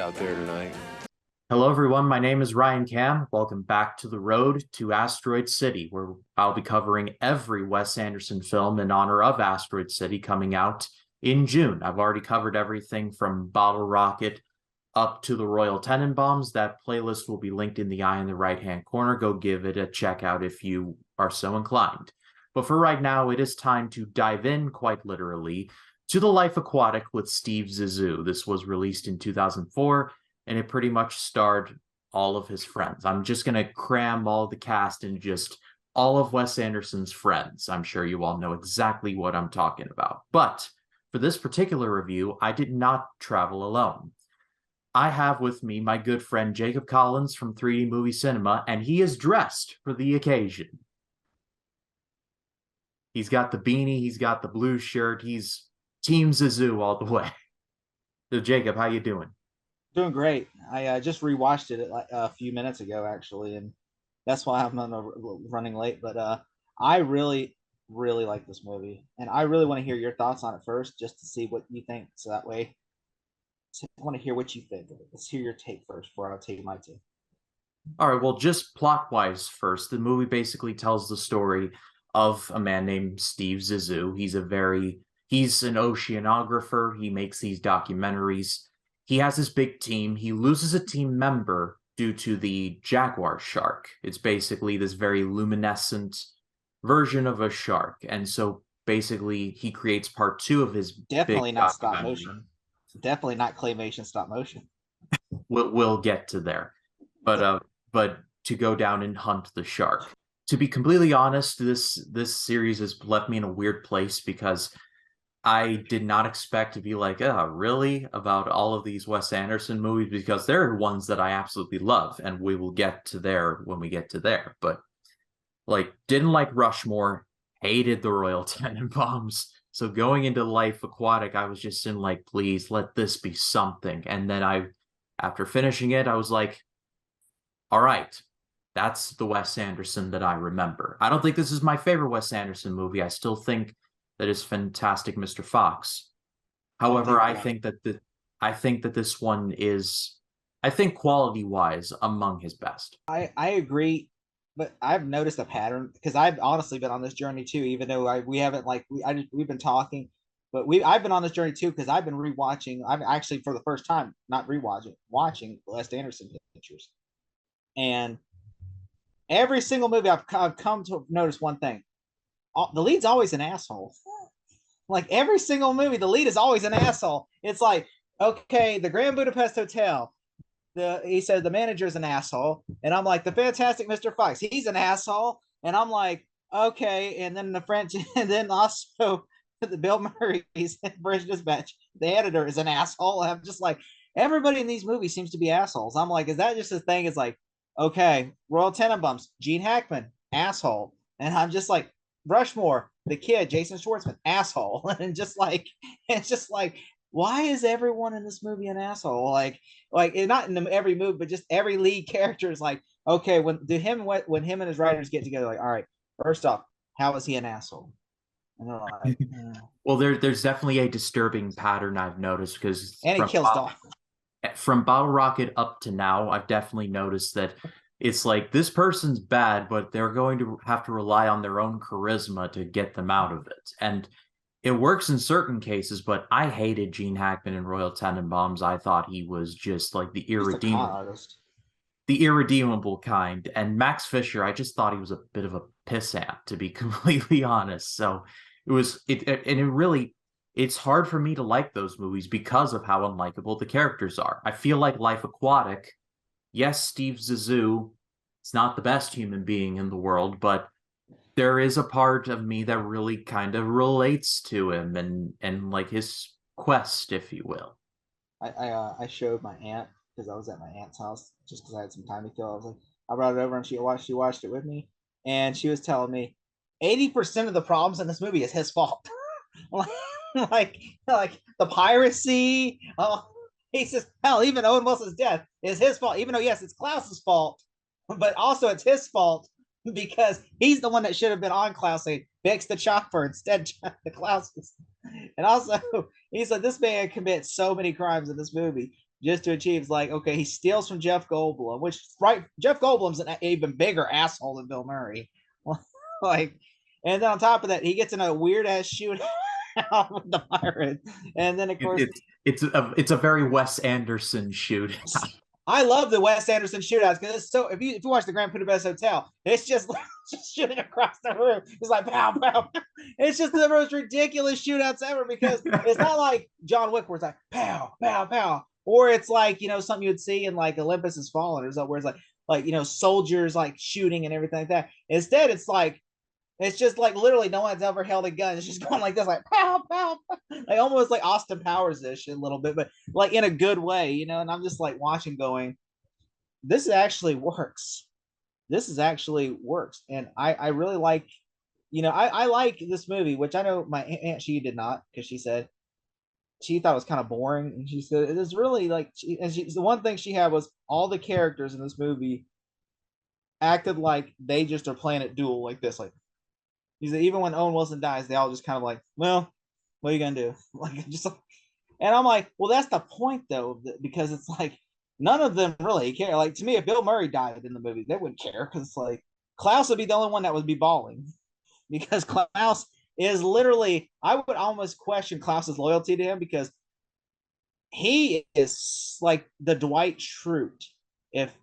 out there tonight. Hello, everyone. My name is Ryan Cam. Welcome back to the road to Asteroid City, where I'll be covering every Wes Anderson film in honor of Asteroid City coming out in June. I've already covered everything from Bottle Rocket up to the Royal Tenenbaums. That playlist will be linked in the eye in the right-hand corner. Go give it a check out if you are so inclined. But for right now, it is time to dive in, quite literally, to the Life Aquatic with Steve Zissou. This was released in 2004, and it pretty much starred all of his friends. I'm just going to cram all the cast and just all of Wes Anderson's friends. I'm sure you all know exactly what I'm talking about. But for this particular review, I did not travel alone. I have with me my good friend Jacob Collins from 3D Movie Cinema, and he is dressed for the occasion. He's got the beanie, he's got the blue shirt, he's Team Zissou all the way. So Jacob, how you doing? Doing great. I just rewatched it a few minutes ago, actually, and that's why I'm running late. But I really, really like this movie, and I really want to hear your thoughts on it first, just to see what you think. So that way, I want to hear what you think of it. Let's hear your take first before I'll take my take. All right, well, just plot-wise first, the movie basically tells the story of a man named Steve Zissou. He's an oceanographer. He makes these documentaries. He has this big team. He loses a team member due to the jaguar shark. It's basically this very luminescent version of a shark. And so basically he creates part two of his Definitely big not stop documentary. motion. Definitely not claymation stop motion. We'll get to there. But to go down and hunt the shark. To be completely honest, this series has left me in a weird place because I did not expect to be like, oh, really? About all of these Wes Anderson movies, because there are ones that I absolutely love, and we will get to there when we get to there. But like, didn't like Rushmore, hated the Royal Tenenbaums. So going into Life Aquatic, I was just in like, please let this be something. And then after finishing it, I was like, all right, that's the Wes Anderson that I remember. I don't think this is my favorite Wes Anderson movie. I still think that is Fantastic Mr. Fox. However, I think that this one is, I think quality-wise, among his best. I agree, but I've noticed a pattern because I've honestly been on this journey too. Even though we haven't we've been talking, but I've been on this journey too because I've been rewatching. I've actually for the first time not rewatching, watching Wes Anderson pictures, and every single movie I've come to notice one thing: the lead's always an asshole. Like every single movie, the lead is always an asshole. It's like, okay, the Grand Budapest Hotel. He said the manager's an asshole, and I'm like, the Fantastic Mr. Fox, he's an asshole, and I'm like, okay, and then the French, and then also the Bill Murray's British Dispatch, the editor is an asshole. And I'm just like, everybody in these movies seems to be assholes. I'm like, is that just a thing? It's like, okay, Royal Tenenbaums, Gene Hackman, asshole, and I'm just like, Rushmore, the kid, Jason Schwartzman, asshole, and just like, it's just like, why is everyone in this movie an asshole? Like not in every movie, but just every lead character is like, okay, when him and his writers get together, like, all right, first off, how is he an asshole? And they're like, well, there's definitely a disturbing pattern I've noticed because and he kills Dog. From Bottle Rocket up to now, I've definitely noticed that it's like this person's bad, but they're going to have to rely on their own charisma to get them out of it. And it works in certain cases, but I hated Gene Hackman in Royal Tenenbaums. I thought he was just like the irredeemable kind. And Max Fisher, I just thought he was a bit of a pissant, to be completely honest. So it's hard for me to like those movies because of how unlikable the characters are. I feel like Life Aquatic, yes, Steve Zissou is not the best human being in the world, but there is a part of me that really kind of relates to him and like his quest, if you will. I showed my aunt because I was at my aunt's house just because I had some time to kill. I was like, I brought it over and she watched it with me, and she was telling me 80% of the problems in this movie is his fault. like the piracy. Oh, he says, hell, even Owen Wilson's death is his fault, even though yes, it's Klaus's fault, but also it's his fault because he's the one that should have been on Klaus saying, fix the chopper instead the Klaus. And also, he said this man commits so many crimes in this movie. just to achieve. Like, okay, he steals from Jeff Goldblum, which right, Jeff Goldblum's an even bigger asshole than Bill Murray. Like, and then on top of that, he gets in a weird ass shootout with the pirates, and then of It, course it's a very Wes Anderson shoot. I love the Wes Anderson shootouts because it's so. If you watch the Grand Budapest Hotel, it's just just shooting across the room. It's like pow pow. It's just the most ridiculous shootouts ever because it's not like John Wick where it's like pow pow pow, or it's like something you would see in like Olympus Has Fallen or something where it's like soldiers like shooting and everything like that. Instead, it's just like literally no one's ever held a gun. It's just going like this, like pow, pow, pow. Like almost like Austin Powers ish a little bit, but like in a good way, And I'm just like watching, going, this actually works. This is actually works, and I really like, I like this movie, which I know my aunt she did not because she said she thought it was kind of boring, and she said it is really like, the one thing she had was all the characters in this movie acted like they just are playing it dual like this, like he said, even when Owen Wilson dies, they all just kind of like, well, what are you gonna do? Like, just, and I'm like, well, that's the point though, because it's like none of them really care. Like to me, if Bill Murray died in the movie, they wouldn't care because it's like Klaus would be the only one that would be bawling because Klaus is literally. I would almost question Klaus's loyalty to him because he is like the Dwight Schrute. If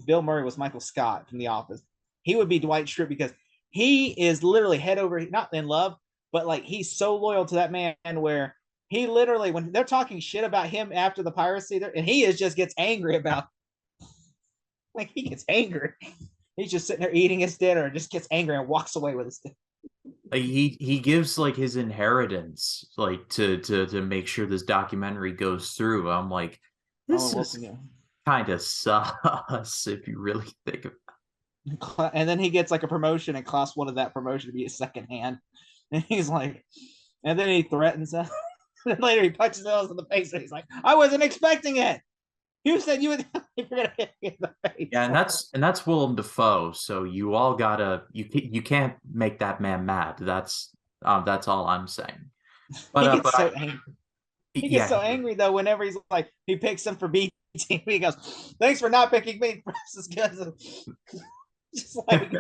Bill Murray was Michael Scott from The Office, he would be Dwight Schrute because he is literally head over, not in love, but like he's so loyal to that man where he literally, when they're talking shit about him after the piracy, and he just gets angry about, like he gets angry. He's just sitting there eating his dinner and just gets angry and walks away with his dinner. Like, he gives like his inheritance like to make sure this documentary goes through. I'm like, Oh, this is Wilson, yeah. kind of sus if you really think of it. And then he gets like a promotion, and Klaus wanted that promotion to be his second hand. And he's like, and then he threatens him. And later he punches Ellis in the face, and he's like, I wasn't expecting it. You said you would you're gonna hit me in the face. Yeah, and that's Willem Dafoe. So you all gotta you can't make that man mad. That's all I'm saying. But He uh, gets but so I angry. He gets yeah, so angry though whenever he's like he picks him for beating me. He goes, "Thanks for not picking me for as good." Just like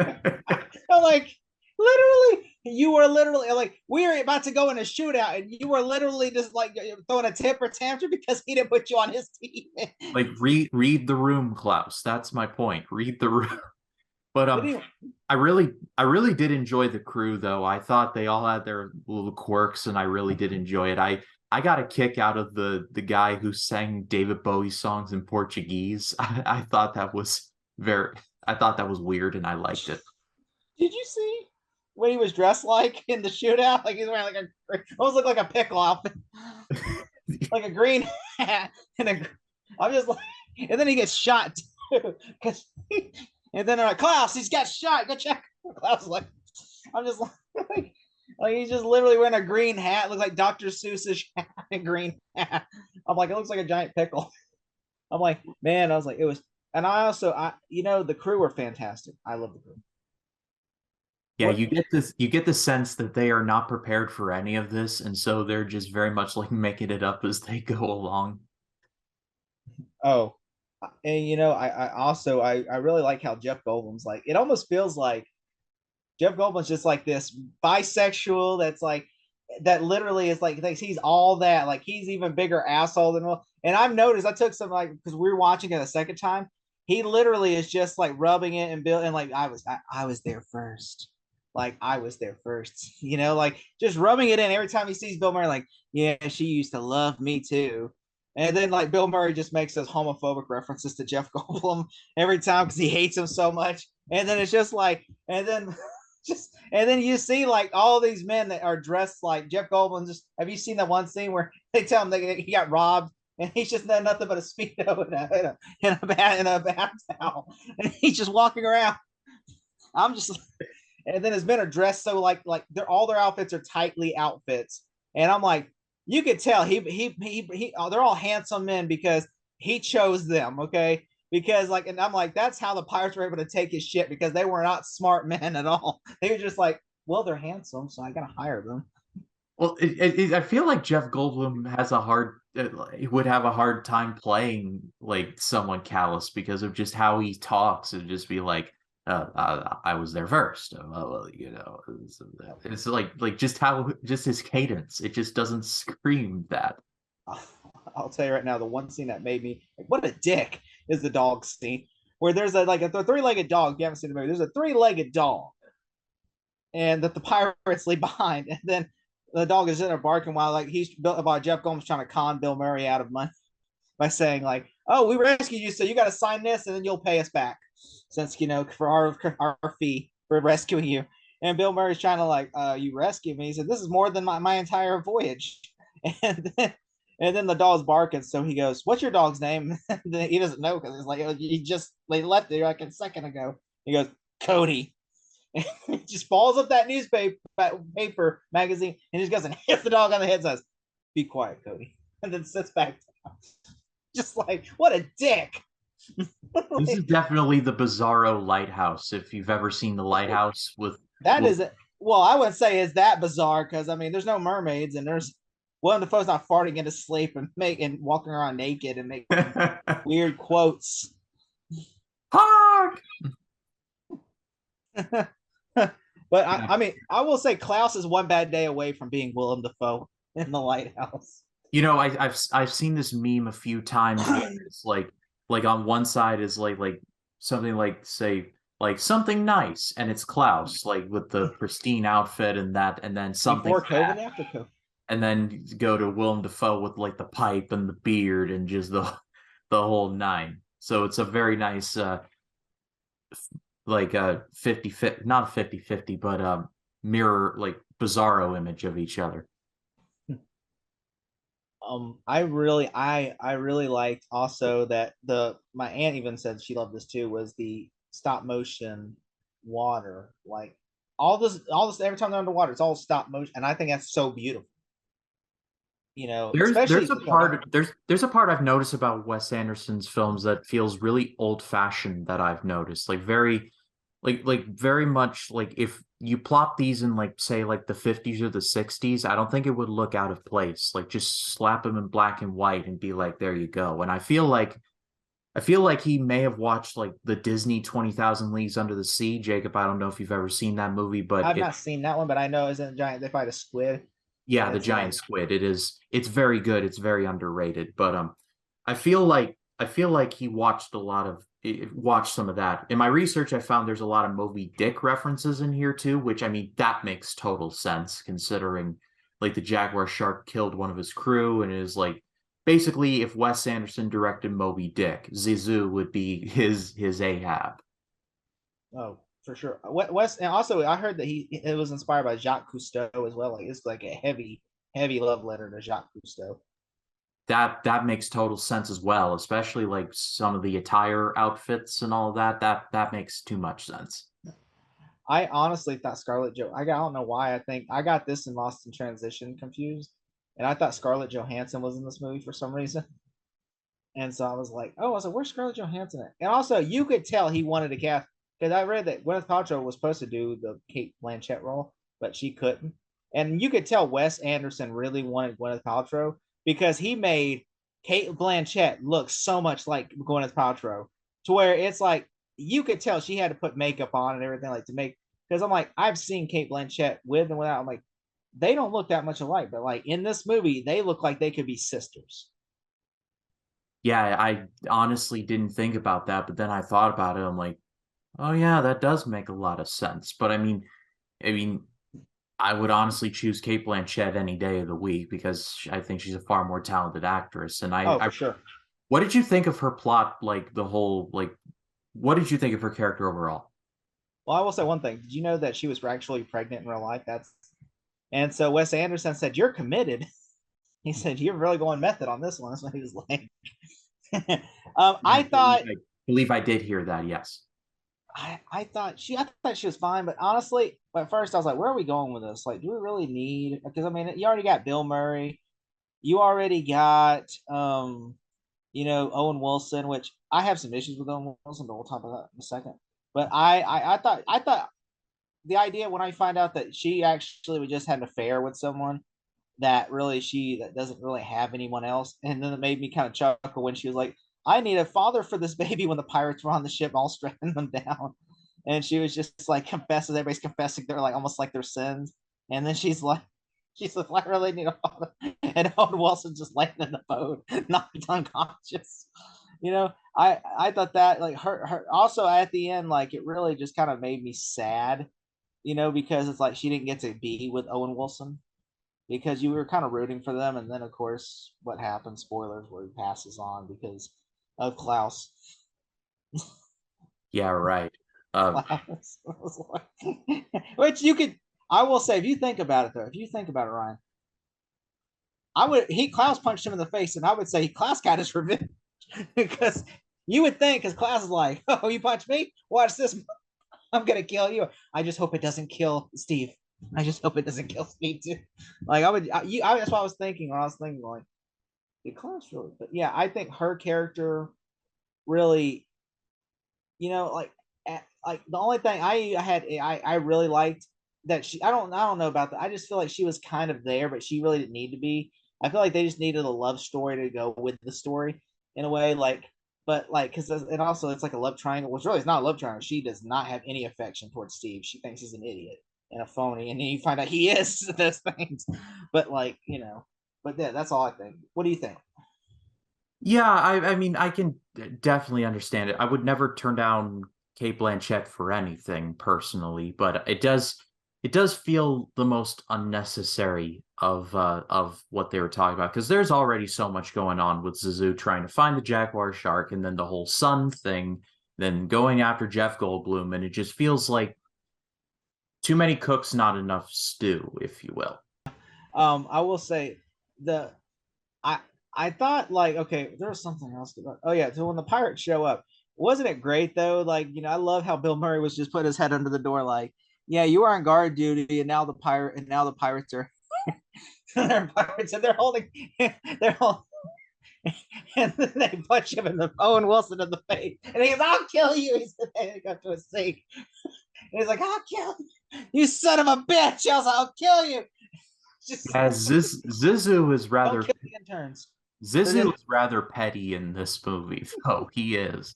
I'm like, literally, you were literally like, we were about to go in a shootout, and you were literally just like throwing a temper tantrum because he didn't put you on his team. like read the room, Klaus. That's my point. Read the room. But Anyway, I really did enjoy the crew though. I thought they all had their little quirks, and I really did enjoy it. I got a kick out of the guy who sang David Bowie songs in Portuguese. I thought that was very I thought that was weird, and I liked it. did you see what he was dressed like in the shootout? Like he's wearing like almost looked like a pickle outfit, like a green hat and a. I'm just like, and then he gets shot too, because. And then they're like, Klaus, he's got shot. Go check. Klaus is like, I'm just like he's just literally wearing a green hat. Looks like Dr. Seuss's hat and green hat. I'm like, it looks like a giant pickle. I'm like, man, I was like, it was. And I also, the crew were fantastic. I love the crew. Yeah, What? you get the sense that they are not prepared for any of this, and so they're just very much like making it up as they go along. Oh, and I also I really like how Jeff Goldblum's like. It almost feels like Jeff Goldblum's just like this bisexual that's like that literally is like thinks he's all that. Like he's even bigger asshole than well. And I've noticed I took some like because we were watching it a second time. He literally is just like rubbing it and building like I was there first. Like I was there first, like just rubbing it in every time he sees Bill Murray, like, yeah, she used to love me too. And then like Bill Murray just makes those homophobic references to Jeff Goldblum every time because he hates him so much. And then it's just like, and then and then you see like all these men that are dressed like Jeff Goldblum. Just have you seen that one scene where they tell him that he got robbed and he's just done nothing but a speedo and a bath towel, and he's just walking around. I'm just, and then his men are dressed so like they're all their outfits are tightly outfits, and I'm like, you could tell they're all handsome men because he chose them, okay? Because like, and I'm like, that's how the pirates were able to take his shit because they were not smart men at all. They were just like, well, they're handsome, so I gotta hire them. Well, I feel like Jeff Goldblum has a hard would have a hard time playing like someone callous because of just how he talks. It'd just be like, I was there first. Well, it's like just how just his cadence. It just doesn't scream that. I'll tell you right now, the one scene that made me like, what a dick is the dog scene where there's a three-legged dog. If you haven't seen the movie, there's a three-legged dog, and that the pirates leave behind, and then the dog is in there barking while like he's built about Jeff Goldblum trying to con Bill Murray out of money by saying like, "Oh, we rescued you, so you got to sign this, and then you'll pay us back, since for our fee for rescuing you." And Bill Murray's trying to like, "You rescued me." He said, "This is more than my entire voyage," and then the dog's barking, so he goes, "What's your dog's name?" He doesn't know because it's like he just they left it like a second ago. He goes, "Cody." He just falls up that paper magazine and just goes and hits the dog on the head and says, "Be quiet, Cody," and then sits back down. Just like, what a dick. This is definitely the Bizarro lighthouse. If you've ever seen the lighthouse that is well, I wouldn't say is that bizarre because I mean, there's no mermaids and there's Willem Dafoe's not farting into sleep and walking around naked and making weird quotes. Hark! But I mean, I will say Klaus is one bad day away from being Willem Dafoe in the lighthouse. I've seen this meme a few times. It's like on one side is like something like say like something nice, and it's Klaus like with the pristine outfit and that, and then something before COVID, bad, after COVID, and then go to Willem Dafoe with like the pipe and the beard and just the whole nine. So it's a very nice like 50-50, not 50-50, but mirror like Bizarro image of each other. I really liked also that my aunt even said she loved this too, was the stop motion water. Like all this every time they're underwater, it's all stop motion. And I think that's so beautiful. Especially There's a part I've noticed about Wes Anderson's films that feels really old-fashioned that I've noticed. Like very like very much like if you plot these in like say like the 50s or the 60s, I don't think it would look out of place. Like just slap them in black and white and be like, there you go. And I feel like he may have watched like the Disney 20,000 Leagues Under the Sea. Jacob, I don't know if you've ever seen that movie, but I've not seen that one, but I know isn't giant they fight a squid. yeah, And the it's giant like squid. It's very good. It's very underrated. But I feel like he watched a lot of watched some of that. In my research, I found there's a lot of Moby Dick references in here too, which I mean that makes total sense considering like the jaguar shark killed one of his crew and is like basically if Wes Anderson directed Moby Dick, Zissou would be his Ahab. oh, for sure. West and also I heard that it was inspired by Jacques Cousteau as well. Like it's like a heavy love letter to Jacques Cousteau. That makes total sense as well, especially like some of the attire outfits and all of that. That makes too much sense. I honestly thought Scarlett Jo. I don't know why. I think I got this and Lost in Transition confused, and I thought Scarlett Johansson was in this movie for some reason. And so I was like, oh, I was like, where's Scarlett Johansson at? And also, you could tell he wanted to cast because I read that Gwyneth Paltrow was supposed to do the Kate Blanchett role, but she couldn't. And you could tell Wes Anderson really wanted Gwyneth Paltrow because he made Kate Blanchett look so much like Gwyneth Paltrow to where it's like you could tell she had to put makeup on and everything like to make. Because I'm like, I've seen Kate Blanchett with and without. I'm like, they don't look that much alike, but like in this movie, they look like they could be sisters. Yeah, I honestly didn't think about that, but then I thought about it. I'm like, oh yeah, that does make a lot of sense. But I mean, I would honestly choose Kate Blanchett any day of the week because I think she's a far more talented actress. And Oh, for sure. what did you think of her plot? Like the whole, like, what did you think of her character overall? Well, I will say one thing. Did you know that she was actually pregnant in real life? And so Wes Anderson said, "You're committed." He said, "You're really going method on this one." That's what he was like. I thought believe I did hear that. Yes. I thought she was fine, but honestly, at first I was like, where are we going with this? Like, do we really need? Because I mean, you already got Bill Murray, you already got Owen Wilson, which I have some issues with Owen Wilson, but we'll talk about that in a second. But I thought the idea when I find out that she actually just had an affair with someone that really that doesn't really have anyone else. And then it made me kind of chuckle when she was like, I need a father for this baby when the pirates were on the ship all strapping them down. And she was just like confesses, everybody's confessing they're like almost like their sins. And then she's like, I really need a father. And Owen Wilson just laying in the boat, knocked unconscious. I thought that like her also at the end, like it really just kind of made me sad, because it's like she didn't get to be with Owen Wilson because you were kind of rooting for them, and then of course what happens? Spoilers, where he passes on because of Klaus. Yeah, right. Klaus. Which you could, I will say, if you think about it though, if you think about it, Ryan, Klaus punched him in the face, and I would say Klaus got his revenge because you would think, because Klaus is like, oh, you punched me? Watch this. I'm gonna kill you. I just hope it doesn't kill Steve. I just hope it doesn't kill Steve too. Like that's what I was thinking. When I was thinking, like, the Klaus really, but yeah, I think her character really, like, like the only thing I really liked that I don't know about that. I just feel like she was kind of there, but she really didn't need to be. I feel like they just needed a love story to go with the story in a way, like, but like, because and also it's like a love triangle, which really is not a love triangle. She does not have any affection towards Steve. She thinks he's an idiot and a phony, and then you find out he is those things. But like, but yeah, that's all I think. What do you think? Yeah, I mean, I can definitely understand it. I would never turn down Kate Blanchett for anything personally, but it does feel the most unnecessary of what they were talking about because there's already so much going on with Zissou trying to find the jaguar shark and then the whole sun thing, then going after Jeff Goldblum, and it just feels like too many cooks, not enough stew, if you will. I will say the I I thought like okay, there was something else. Oh yeah, so when the pirates show up, wasn't it great though? Like I love how Bill Murray was just put his head under the door, like, yeah, you were on guard duty, and now the pirates are they're pirates, and they're holding they're holding. And then they punch him in the Owen Wilson in the face, and he goes, "I'll kill you." He said, and he got to a sink. And he's like, "I'll kill you, son of a bitch!" I was like, "I'll kill you." Just Yeah, Zissou is don't rather kill the interns. There's Zissou is rather petty in this movie, though he is.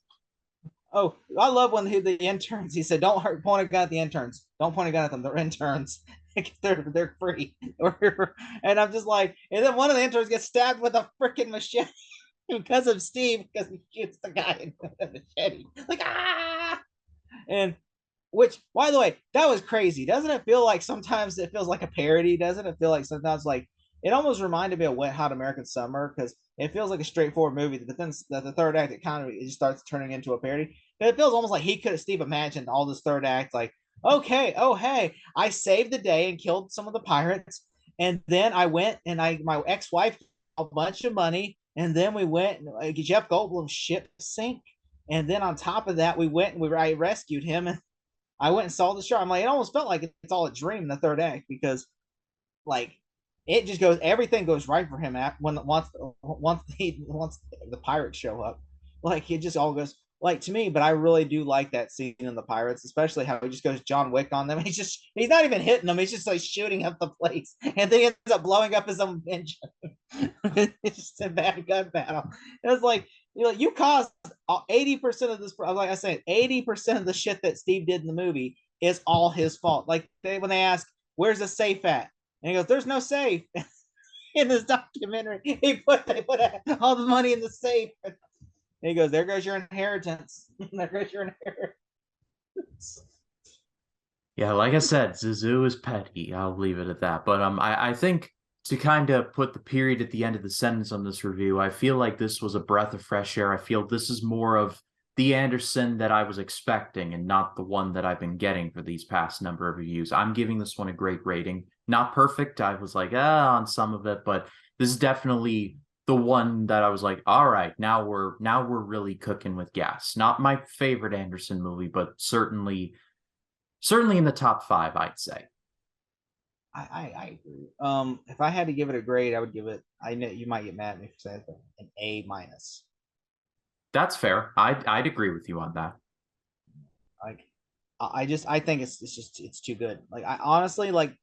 Oh, I love when the interns. He said, "Don't point a gun at the interns. Don't point a gun at them. They're interns. they're free." And I'm just like, and then one of the interns gets stabbed with a freaking machete because of Steve because he shoots the guy in the machete. Like ah, and which, by the way, that was crazy. Doesn't it feel like sometimes it feels like a parody? Doesn't it feel like sometimes like it almost reminded me of Wet Hot American Summer because it feels like a straightforward movie, but then the third act it just starts turning into a parody. And it feels almost like he could have Steve imagined all this third act like, okay, oh hey, I saved the day and killed some of the pirates, and then I went and my ex-wife a bunch of money, and then we went and Jeff Goldblum's ship sank, and then on top of that we went and I rescued him and I went and saw the show. I'm like, it almost felt like it's all a dream in the third act because like it just goes, everything goes right for him when once the pirates show up. Like it just all goes like to me. But I really do like that scene in the pirates, especially how he just goes John Wick on them. He's not even hitting them. He's just like shooting up the place, and then he ends up blowing up his own engine. It's just a bad gun battle. It was like you caused 80% of this. Like I said, 80% of the shit that Steve did in the movie is all his fault. Like when they ask, "Where's the safe at?" and he goes, "There's no safe." In this documentary, they put all the money in the safe. And he goes, "There goes your inheritance. There goes your inheritance." Yeah, like I said, Zissou is petty. I'll leave it at that. But I think to kind of put the period at the end of the sentence on this review, I feel like this was a breath of fresh air. I feel this is more of the Anderson that I was expecting and not the one that I've been getting for these past number of reviews. I'm giving this one a great rating. Not perfect. I was like, on some of it, but this is definitely the one that I was like, all right, now we're really cooking with gas. Not my favorite Anderson movie, but certainly in the top five, I'd say. I agree. If I had to give it a grade, I would give it. I know you might get mad at me for saying it, an A minus. That's fair. I'd agree with you on that. Like, I think it's too good. Like, I honestly like,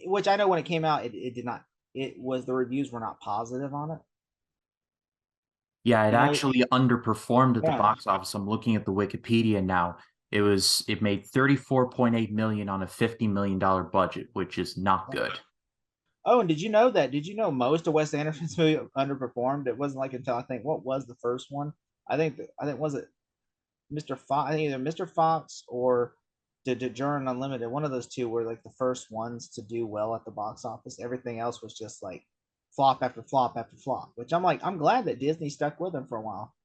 which I know when it came out, it did not it was the reviews were not positive on it. Yeah, it You know, actually underperformed at the yeah. box office. I'm looking at the Wikipedia now. It made 34.8 million on a $50 million budget, which is not good. Oh, and did you know that? Did you know most of Wes Anderson's movie underperformed? It wasn't like until I think what was the first one? I think was it Mr. Fox? I think either Mr. Fox or Journey Unlimited. One of those two were like the first ones to do well at the box office. Everything else was just like flop after flop after flop. Which I'm like, I'm glad that Disney stuck with him for a while.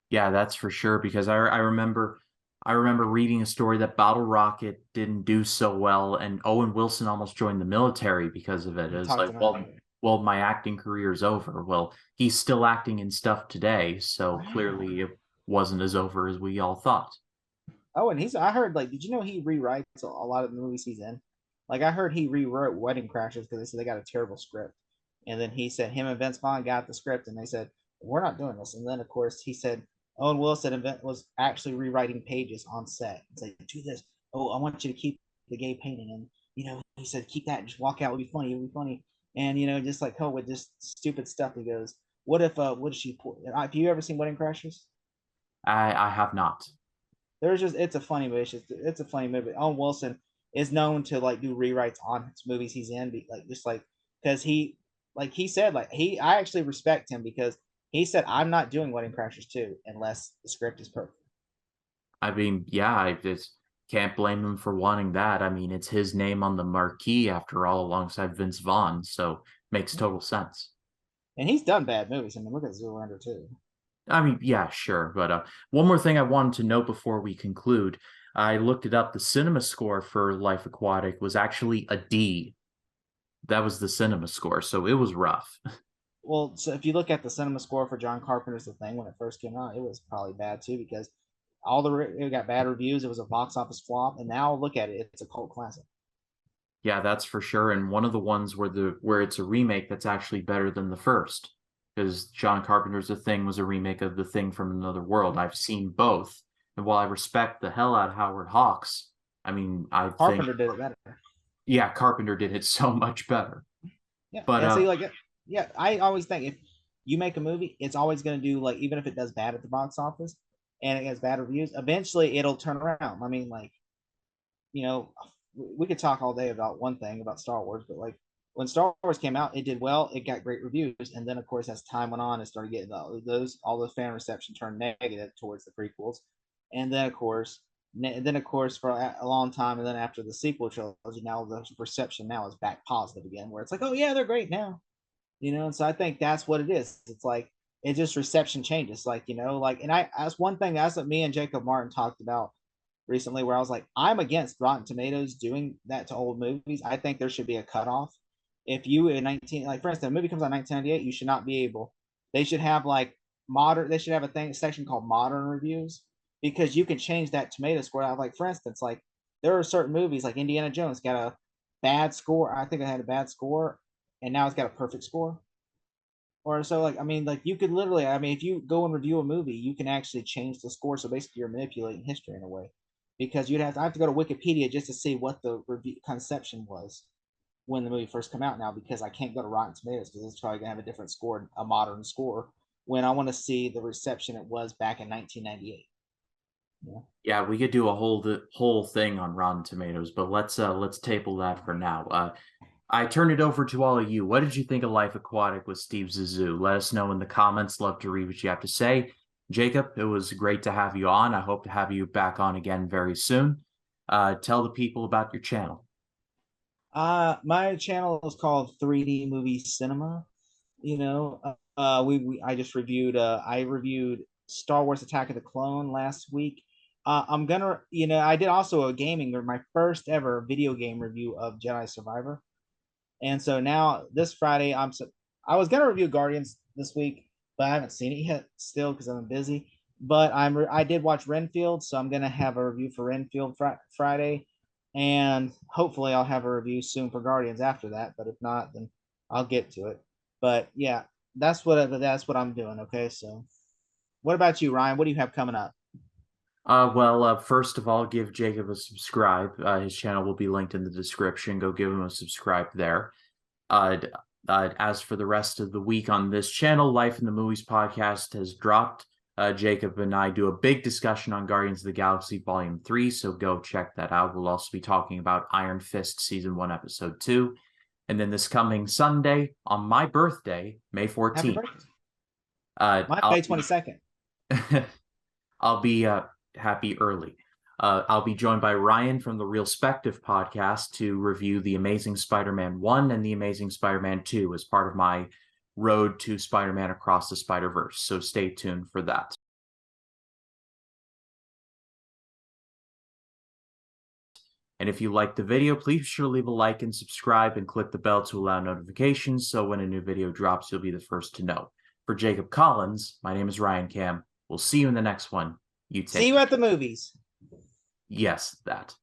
Yeah, that's for sure because I remember reading a story that Bottle Rocket didn't do so well and Owen Wilson almost joined the military because of it. It He was talked like, about well, my acting career is over. Well, he's still acting in stuff today, so wow. clearly it wasn't as over as we all thought. Oh, and I heard like, did you know he rewrites a lot of the movies he's in? Like, I heard he rewrote Wedding Crashers because they said they got a terrible script, and then he said him and Vince Vaughn got the script, and they said we're not doing this. And then of course he said Owen Wilson was actually rewriting pages on set. It's like, do this. Oh, I want you to keep the gay painting, and he said keep that. Just walk out. It'll be funny. It'll be funny. And just like with just stupid stuff. He goes, what if she? Have you ever seen Wedding Crashers? I have not. It's a funny movie. It's a funny movie. Owen Wilson is known to like do rewrites on his movies he's in, like just like because he said I actually respect him because he said I'm not doing Wedding Crashers 2 unless the script is perfect. I mean, yeah, I just can't blame him for wanting that. I mean, it's his name on the marquee after all, alongside Vince Vaughn, so makes total sense. And he's done bad movies. I mean, look at Zoolander too. I mean, yeah, sure. But one more thing I wanted to note before we conclude. I looked it up. The cinema score for Life Aquatic was actually a D. That was the cinema score, so it was rough. Well, so if you look at the cinema score for John Carpenter's The Thing when it first came out, it was probably bad too because it got bad reviews. It was a box office flop, and now look at it; it's a cult classic. Yeah, that's for sure. And one of the ones where it's a remake that's actually better than the first, because John Carpenter's The Thing was a remake of The Thing from Another World. I've seen both, and while I respect the hell out of Howard Hawks, I mean, I think Carpenter did it better. yeah, Carpenter did it so much better. Yeah, But and see, yeah, I always think if you make a movie, it's always going to do like even if it does bad at the box office and it gets bad reviews, eventually it'll turn around. I mean, like you know, we could talk all day about one thing about Star Wars, but like when Star Wars came out, it did well, it got great reviews, and then of course as time went on, it started getting all the fan reception turned negative towards the prequels, and then of course for a long time, and then after the sequel trilogy, now the reception now is back positive again, where it's like, oh yeah, they're great now. And so I think that's what it is. It's like it just reception changes, like and that's one thing that's what me and Jacob Martin talked about recently, where I was like, I'm against Rotten Tomatoes doing that to old movies. I think there should be a cutoff. If you in 19, like for instance, a movie comes out in 1998, you should not be able. They should have like modern. They should have a section called modern reviews because you can change that tomato score out. Like for instance, like there are certain movies like Indiana Jones got a bad score. I think it had a bad score, and now it's got a perfect score. Or so like I mean like you could literally if you go and review a movie, you can actually change the score. So basically, you're manipulating history in a way because I have to go to Wikipedia just to see what the review conception was when the movie first came out now because I can't go to Rotten Tomatoes because it's probably gonna have a different score, a modern score, when I want to see the reception it was back in 1998. Yeah. yeah, we could do a whole thing on Rotten Tomatoes, but let's table that for now. I turn it over to all of you. What did you think of Life Aquatic with Steve Zissou? Let us know in the comments. Love to read what you have to say. Jacob, it was great to have you on. I hope to have you back on again very soon. Tell the people about your channel. My channel is called 3D Movie Cinema. We I reviewed Star Wars Attack of the Clone last week. I'm gonna I did also a gaming or my first ever video game review of Jedi Survivor. And so now this Friday, I was gonna review Guardians this week, but I haven't seen it yet still because I'm busy. But I did watch Renfield, so I'm gonna have a review for Renfield Friday, and hopefully I'll have a review soon for Guardians after that. But if not, then I'll get to it. But yeah, that's what I'm doing. Okay, so what about you, Ryan? What do you have coming up? Well, first of all, give Jacob a subscribe. His channel will be linked in the description. Go give him a subscribe there. As for the rest of the week on this channel, Life in the Movies podcast has dropped. Jacob and I do a big discussion on Guardians of the Galaxy Volume 3, so go check that out. We'll also be talking about Iron Fist Season 1, Episode 2. And then this coming Sunday, on my birthday, May 14th. Happy birthday. Mine May 22nd. I'll be happy early. I'll be joined by Ryan from the Real Spective podcast to review The Amazing Spider-Man 1 and The Amazing Spider-Man 2 as part of my road to Spider-Man Across the Spider-Verse. So stay tuned for that. And if you liked the video, please be sure to leave a like and subscribe and click the bell to allow notifications so when a new video drops, you'll be the first to know. For Jacob Collins, my name is Ryan Cam. We'll see you in the next one. See you at the movies. Yes, that.